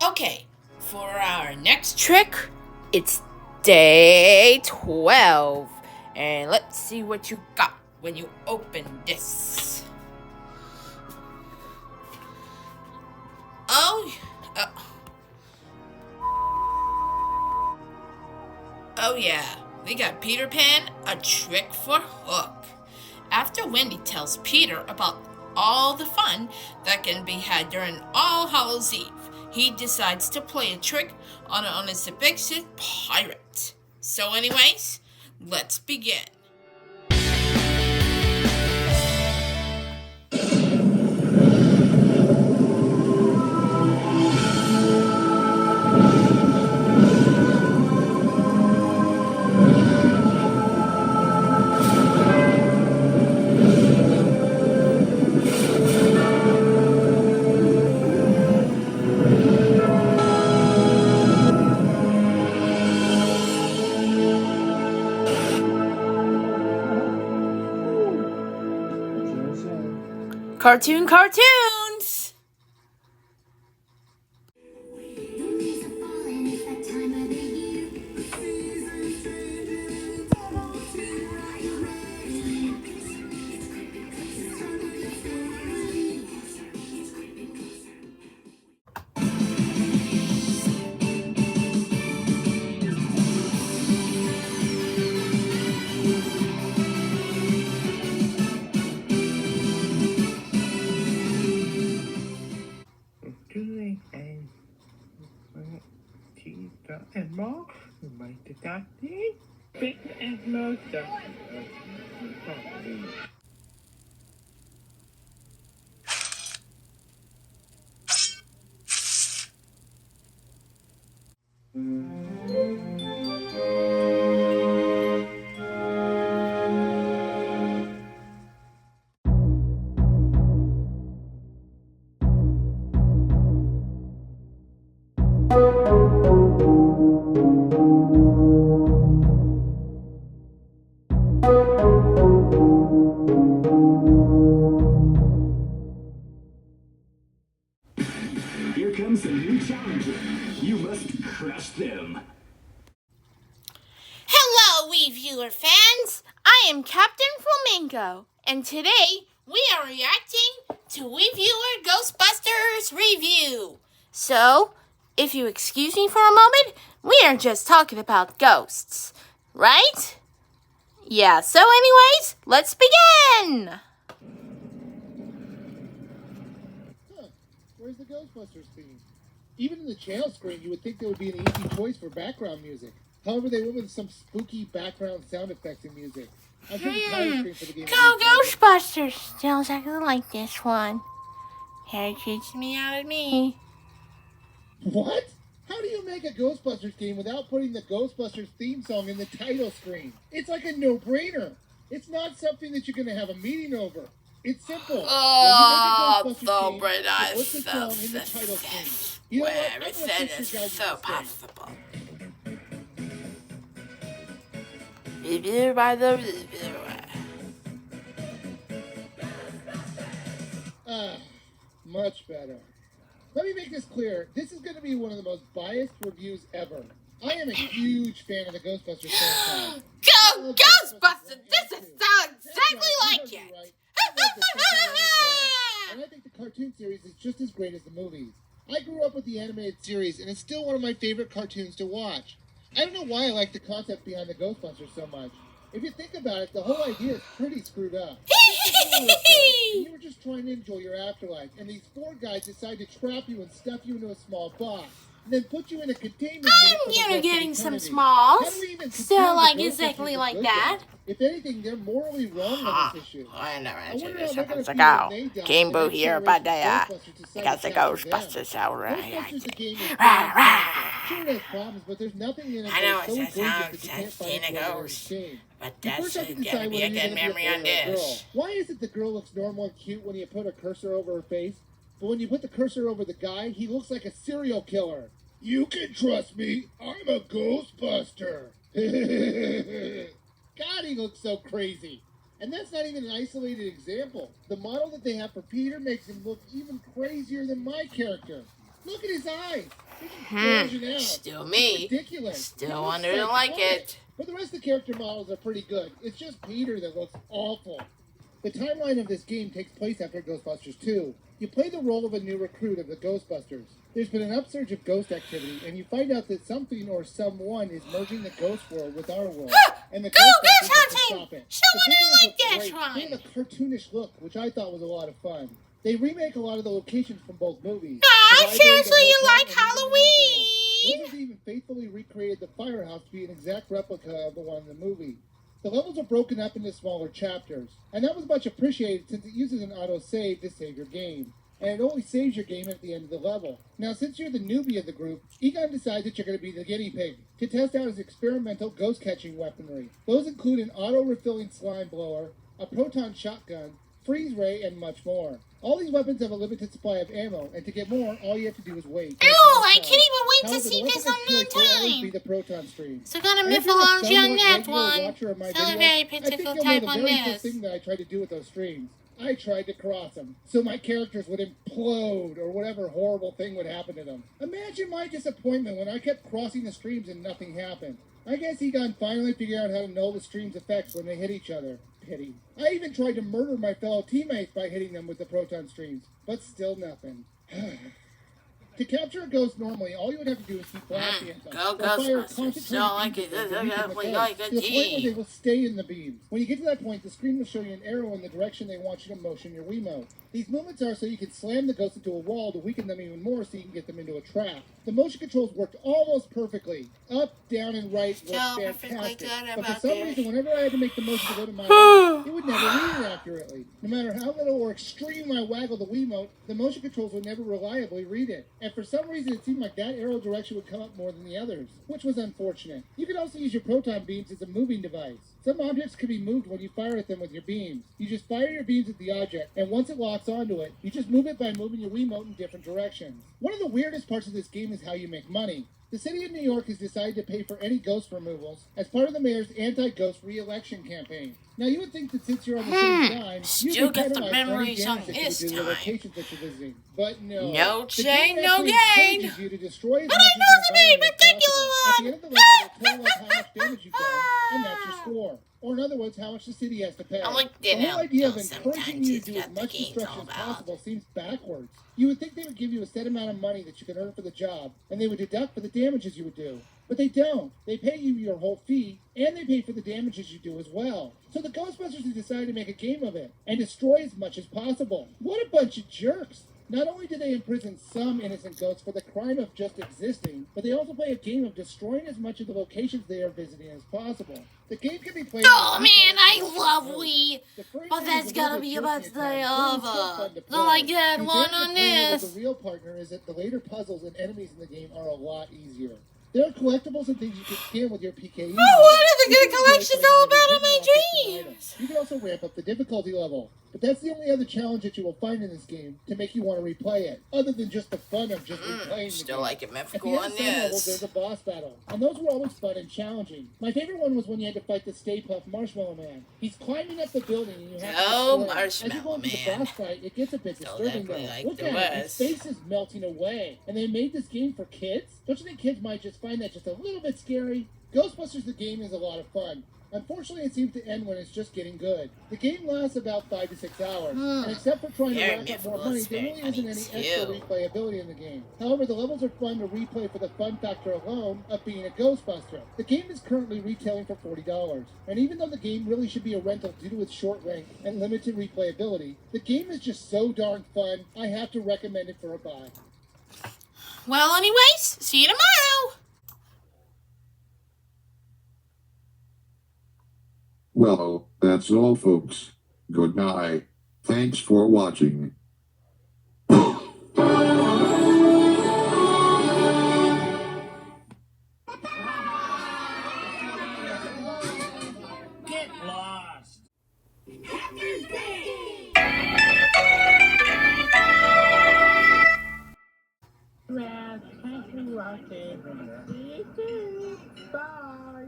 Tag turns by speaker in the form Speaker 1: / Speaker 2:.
Speaker 1: Okay, for our next trick, it's day 12. And let's see what you got when you open this. Oh yeah, we got Peter Pan, a trick for Hook. After Wendy tells Peter about all the fun that can be had during All Hallows Eve, he decides to play a trick on his big ship pirate. So anyways, let's begin. Cartoons!
Speaker 2: And more, you might have got the big and most
Speaker 3: Here comes a new challenger. You must crush them.
Speaker 1: Hello, Wiiviewr fans! I am Captain Flamingo, and today we are reacting to Wiiviewr Ghostbusters review. So, if you excuse me for a moment, we are just talking about ghosts, right? Yeah, so anyways, let's begin!
Speaker 4: Where's the Ghostbusters theme? Even in the channel screen, you would think there would be an easy choice for background music. However, they went with some spooky background sound effects and music. I've seen the title screen for the game.
Speaker 1: Go Ghostbusters! Still exactly like this one. Harry treats me out of me.
Speaker 4: What? How do you make a Ghostbusters game without putting the Ghostbusters theme song in the title screen? It's like a no-brainer. It's not something that you're going to have a meeting over. It's simple.
Speaker 1: Oh,
Speaker 4: when you make a
Speaker 1: so
Speaker 4: game,
Speaker 1: pretty nice.
Speaker 4: you put the song in the title screen. You know
Speaker 1: Where
Speaker 4: what? I'm gonna
Speaker 1: everything
Speaker 4: teach
Speaker 1: is
Speaker 4: you guys
Speaker 1: so
Speaker 4: a mistake.
Speaker 1: possible. Review by the reviewer.
Speaker 4: Much better. Let me make this clear. This is going to be one of the most biased reviews ever. I am a huge fan of the Ghostbusters franchise.
Speaker 1: Go Ghostbusters! This is sound exactly like it!
Speaker 4: Right. And I think the cartoon series is just as great as the movies. I grew up with the animated series, and it's still one of my favorite cartoons to watch. I don't know why I like the concept behind the Ghostbusters so much. If you think about it, the whole idea is pretty screwed up. You were just trying to enjoy your afterlife, and these four guys decide to trap you and stuff you into a small box, and then put you in a containment unit.
Speaker 1: I'm getting some smalls. Still like exactly like that.
Speaker 4: If anything, they're morally wrong on this issue.
Speaker 1: I never
Speaker 4: I
Speaker 1: answered
Speaker 4: wonder
Speaker 1: this
Speaker 4: how they're
Speaker 1: seconds
Speaker 4: gonna feel
Speaker 1: ago.
Speaker 4: when they die,
Speaker 1: Game
Speaker 4: and
Speaker 1: Boo
Speaker 4: the
Speaker 1: here,
Speaker 4: next
Speaker 1: but
Speaker 4: generation
Speaker 1: they
Speaker 4: of
Speaker 1: got the
Speaker 4: Ghostbusters
Speaker 1: Ghostbusters already.
Speaker 4: Ghostbusters the game is
Speaker 1: Rah, rah.
Speaker 4: Sure, it has problems, but there's nothing in it
Speaker 1: I know
Speaker 4: that's
Speaker 1: it
Speaker 4: so
Speaker 1: says
Speaker 4: gorgeous
Speaker 1: how
Speaker 4: that you can't find
Speaker 1: Tina
Speaker 4: it whether
Speaker 1: goes,
Speaker 4: it's shame.
Speaker 1: but
Speaker 4: You
Speaker 1: that's
Speaker 4: first have to
Speaker 1: gonna
Speaker 4: decide
Speaker 1: be a
Speaker 4: whether you're
Speaker 1: good
Speaker 4: gonna
Speaker 1: memory
Speaker 4: be a
Speaker 1: on
Speaker 4: boy or a girl.
Speaker 1: this.
Speaker 4: Why is it the girl looks normal and cute when you put a cursor over her face, but when you put the cursor over the guy, he looks like a serial killer? You can trust me. I'm a Ghostbuster. God, he looks so crazy. And that's not even an isolated example. The model that they have for Peter makes him look even crazier than my character. Look at his eyes.
Speaker 1: Still me.
Speaker 4: Ridiculous.
Speaker 1: Still wonder to like it.
Speaker 4: But the rest of the character models are pretty good. It's just Peter that looks awful. The timeline of this game takes place after Ghostbusters 2. You play the role of a new recruit of the Ghostbusters. There's been an upsurge of ghost activity, and you find out that something or someone is merging the ghost world with our world. And the Ghostbusters have to stop it.
Speaker 1: Someone I like that one.
Speaker 4: They have a cartoonish look, which I thought was a lot of fun. They remake a lot of the locations from both movies.
Speaker 1: Aw, seriously, you like Halloween?
Speaker 4: Those have even faithfully recreated the firehouse to be an exact replica of the one in the movie. The levels are broken up into smaller chapters, and that was much appreciated since it uses an auto-save to save your game, and it only saves your game at the end of the level. Now, since you're the newbie of the group, Egon decides that you're going to be the guinea pig to test out his experimental ghost-catching weaponry. Those include an auto-refilling slime blower, a proton shotgun, freeze ray, and much more. All these weapons have a limited supply of ammo, and to get more, all you have to do is wait.
Speaker 1: Oh, I can't even wait to see this on real time.
Speaker 4: The proton stream.
Speaker 1: So gonna miss along on that one. So a very particular type on this.
Speaker 4: Thing that I tried to do with those streams. I tried to cross them, so my characters would implode, or whatever horrible thing would happen to them. Imagine my disappointment when I kept crossing the streams and nothing happened. I guess Egon finally figured out how to know the stream's effects when they hit each other. Pity. I even tried to murder my fellow teammates by hitting them with the proton streams, but still nothing. To capture a ghost normally, all you would have to do is keep blasting at them.
Speaker 1: Go Ghostbusters. Don't like it. Definitely like a
Speaker 4: to the point where
Speaker 1: team.
Speaker 4: they will stay in the beams. When you get to that point, the screen will show you an arrow in the direction they want you to motion your Wiimote. These movements are so you can slam the ghost into a wall to weaken them even more so you can get them into a trap. The motion controls worked almost perfectly. Up, down, and right worked fantastic. But for some reason, whenever I had to make the motion to go to my right, it would never read it accurately. No matter how little or extreme I waggle the Wiimote, the motion controls would never reliably read it. And for some reason, it seemed like that arrow direction would come up more than the others, which was unfortunate. You can also use your proton beams as a moving device. Some objects can be moved when you fire at them with your beams. You just fire your beams at the object, and once it locks onto it, you just move it by moving your Wiimote in different directions. One of the weirdest parts of this game is how you make money. The city of New York has decided to pay for any ghost removals as part of the mayor's anti-ghost re-election campaign. Now, you would think that since you're on the city's dime,
Speaker 1: Still got the memories on this
Speaker 4: the
Speaker 1: time.
Speaker 4: locations that you're visiting. But no.
Speaker 1: No
Speaker 4: The
Speaker 1: chain,
Speaker 4: game
Speaker 1: no
Speaker 4: actually
Speaker 1: gain.
Speaker 4: encourages you to destroy as
Speaker 1: But
Speaker 4: much
Speaker 1: I know
Speaker 4: of
Speaker 1: the
Speaker 4: the
Speaker 1: very
Speaker 4: environment as
Speaker 1: particular
Speaker 4: possible. At the
Speaker 1: one.
Speaker 4: end of the level, it'll total up how much damage you've done, and that's your score. Or in other words, how much the city has to pay.
Speaker 1: I like
Speaker 4: The
Speaker 1: that
Speaker 4: whole idea of
Speaker 1: now.
Speaker 4: encouraging
Speaker 1: Sometimes
Speaker 4: you
Speaker 1: it's
Speaker 4: to do as
Speaker 1: got the
Speaker 4: much
Speaker 1: games
Speaker 4: destruction
Speaker 1: all
Speaker 4: as
Speaker 1: about.
Speaker 4: possible seems backwards. You would think they would give you a set amount of money that you could earn for the job, and they would deduct for the damages you would do. But they don't. They pay you your whole fee, and they pay for the damages you do as well. So the Ghostbusters have decided to make a game of it, and destroy as much as possible. What a bunch of jerks! Not only do they imprison some innocent ghosts for the crime of just existing, but they also play a game of destroying as much of the locations they are visiting as possible. The game can be played...
Speaker 1: Oh man, I love Wii, but that's gotta be about the day of Don't like that one on this.
Speaker 4: The real partner is that the later puzzles and enemies in the game are a lot easier. There are collectibles and things you can scan with your PKE.
Speaker 1: Oh, what are the good collections all about in my dreams?
Speaker 4: You can also ramp up the difficulty level, but that's the only other challenge that you will find in this game to make you want to replay it, other than just the fun of just replaying the
Speaker 1: Still
Speaker 4: game.
Speaker 1: like it,
Speaker 4: At the
Speaker 1: Mephico
Speaker 4: end
Speaker 1: on
Speaker 4: of some levels,
Speaker 1: this.
Speaker 4: there's a boss battle, and those were always fun and challenging. My favorite one was when you had to fight the Stay Puft Marshmallow Man. He's climbing up the building, and you have to
Speaker 1: Oh,
Speaker 4: destroy him. As you go
Speaker 1: Marshmallow
Speaker 4: into the
Speaker 1: Man.
Speaker 4: boss fight, it gets a bit
Speaker 1: Still
Speaker 4: disturbing though.
Speaker 1: definitely like
Speaker 4: Look
Speaker 1: the
Speaker 4: at it, his
Speaker 1: West.
Speaker 4: face is melting away. And they made this game for kids? Don't you think kids might just find that just a little bit scary? Ghostbusters the game is a lot of fun. Unfortunately, it seems to end when it's just getting good. The game lasts about 5 to 6 hours, and except for trying to
Speaker 1: Very
Speaker 4: rack up more
Speaker 1: difficult,
Speaker 4: money,
Speaker 1: it's
Speaker 4: there
Speaker 1: very
Speaker 4: really isn't any
Speaker 1: funny,
Speaker 4: extra
Speaker 1: too.
Speaker 4: replayability in the game. However, the levels are fun to replay for the fun factor alone of being a Ghostbuster. The game is currently retailing for $40, and even though the game really should be a rental due to its short length and limited replayability, the game is just so darn fun, I have to recommend it for a buy.
Speaker 1: Well, anyways, see you tomorrow.
Speaker 5: Well, that's all, folks. Goodbye. Thanks for watching.
Speaker 2: Get lost. Well, thank you, Rocky. See you soon. Bye.